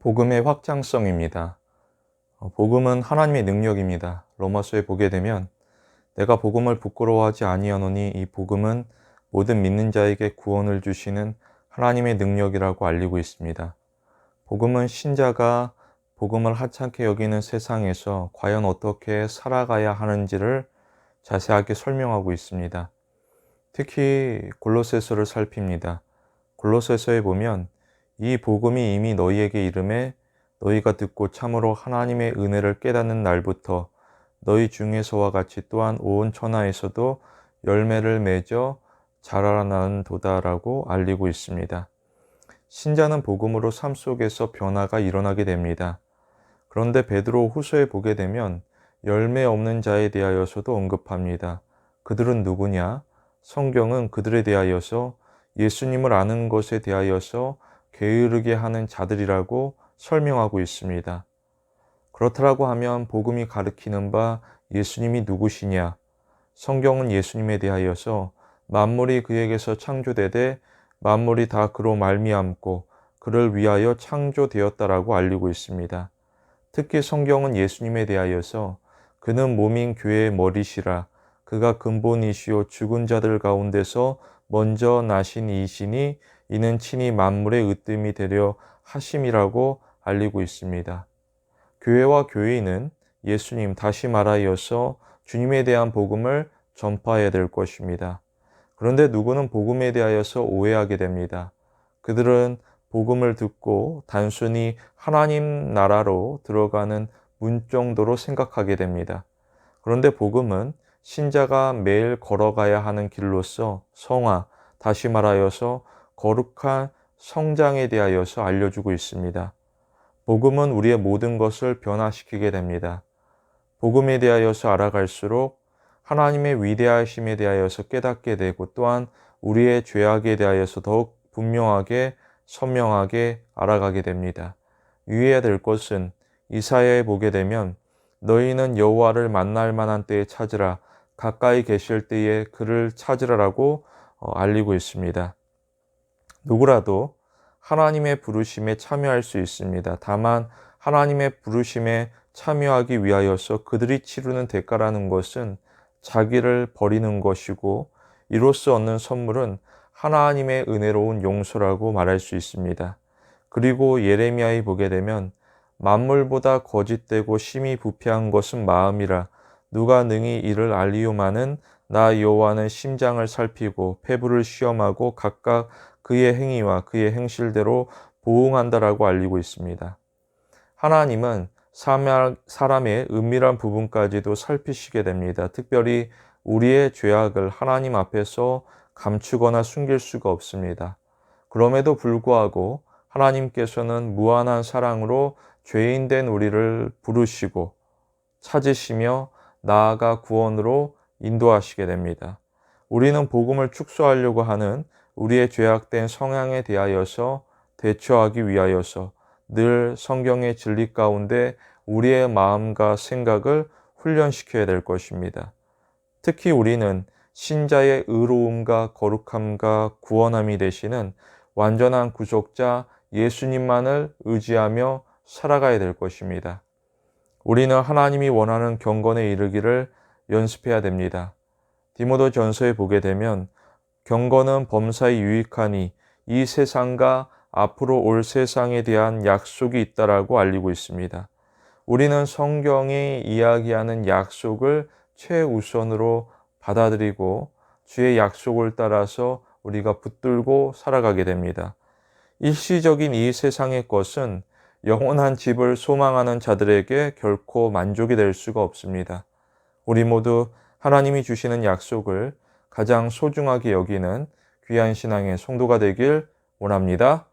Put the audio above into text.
복음의 확장성입니다. 복음은 하나님의 능력입니다. 로마서에 보게 되면 내가 복음을 부끄러워하지 아니하노니 이 복음은 모든 믿는 자에게 구원을 주시는 하나님의 능력이라고 알리고 있습니다. 복음은 신자가 복음을 하찮게 여기는 세상에서 과연 어떻게 살아가야 하는지를 자세하게 설명하고 있습니다. 특히 골로새서를 살핍니다. 골로새서에 보면 이 복음이 이미 너희에게 이름에 너희가 듣고 참으로 하나님의 은혜를 깨닫는 날부터 너희 중에서와 같이 또한 온 천하에서도 열매를 맺어 자라나는 도다라고 알리고 있습니다. 신자는 복음으로 삶 속에서 변화가 일어나게 됩니다. 그런데 베드로 후서에 보게 되면 열매 없는 자에 대하여서도 언급합니다. 그들은 누구냐? 성경은 그들에 대하여서 예수님을 아는 것에 대하여서 게으르게 하는 자들이라고 설명하고 있습니다. 그렇다라고 하면 복음이 가리키는 바 예수님이 누구시냐? 성경은 예수님에 대하여서 만물이 그에게서 창조되되 만물이 다 그로 말미암고 그를 위하여 창조되었다라고 알리고 있습니다. 특히 성경은 예수님에 대하여서 그는 몸인 교회의 머리시라 그가 근본이시요 죽은 자들 가운데서 먼저 나신 이시니 이는 친히 만물의 으뜸이 되려 하심이라고 알리고 있습니다. 교회와 교인은 예수님, 다시 말하여서 주님에 대한 복음을 전파해야 될 것입니다. 그런데 누구는 복음에 대하여서 오해하게 됩니다. 그들은 복음을 듣고 단순히 하나님 나라로 들어가는 문 정도로 생각하게 됩니다. 그런데 복음은 신자가 매일 걸어가야 하는 길로서 성화, 다시 말하여서 거룩한 성장에 대하여서 알려주고 있습니다. 복음은 우리의 모든 것을 변화시키게 됩니다. 복음에 대하여서 알아갈수록 하나님의 위대하심에 대하여서 깨닫게 되고 또한 우리의 죄악에 대하여서 더욱 분명하게 선명하게 알아가게 됩니다. 유의해야 될 것은 이사야에 보게 되면 너희는 여호와를 만날 만한 때에 찾으라 가까이 계실 때에 그를 찾으라라고 알리고 있습니다. 누구라도 하나님의 부르심에 참여할 수 있습니다. 다만 하나님의 부르심에 참여하기 위하여서 그들이 치르는 대가라는 것은 자기를 버리는 것이고 이로써 얻는 선물은 하나님의 은혜로운 용서라고 말할 수 있습니다. 그리고 예레미야에 보게 되면 만물보다 거짓되고 심히 부패한 것은 마음이라 누가 능히 이를 알리오마는 나 여호와는 심장을 살피고 폐부를 시험하고 각각 그의 행위와 그의 행실대로 보응한다라고 알리고 있습니다. 하나님은 사람의 은밀한 부분까지도 살피시게 됩니다. 특별히 우리의 죄악을 하나님 앞에서 감추거나 숨길 수가 없습니다. 그럼에도 불구하고 하나님께서는 무한한 사랑으로 죄인된 우리를 부르시고 찾으시며 나아가 구원으로 인도하시게 됩니다. 우리는 복음을 축소하려고 하는 우리의 죄악된 성향에 대하여서 대처하기 위하여서 늘 성경의 진리 가운데 우리의 마음과 생각을 훈련시켜야 될 것입니다. 특히 우리는 신자의 의로움과 거룩함과 구원함이 되시는 완전한 구속자 예수님만을 의지하며 살아가야 될 것입니다. 우리는 하나님이 원하는 경건에 이르기를 연습해야 됩니다. 디모데전서에 보게 되면 경건은 범사에 유익하니 이 세상과 앞으로 올 세상에 대한 약속이 있다라고 알리고 있습니다. 우리는 성경이 이야기하는 약속을 최우선으로 받아들이고 주의 약속을 따라서 우리가 붙들고 살아가게 됩니다. 일시적인 이 세상의 것은 영원한 집을 소망하는 자들에게 결코 만족이 될 수가 없습니다. 우리 모두 하나님이 주시는 약속을 가장 소중하게 여기는 귀한 신앙의 성도가 되길 원합니다.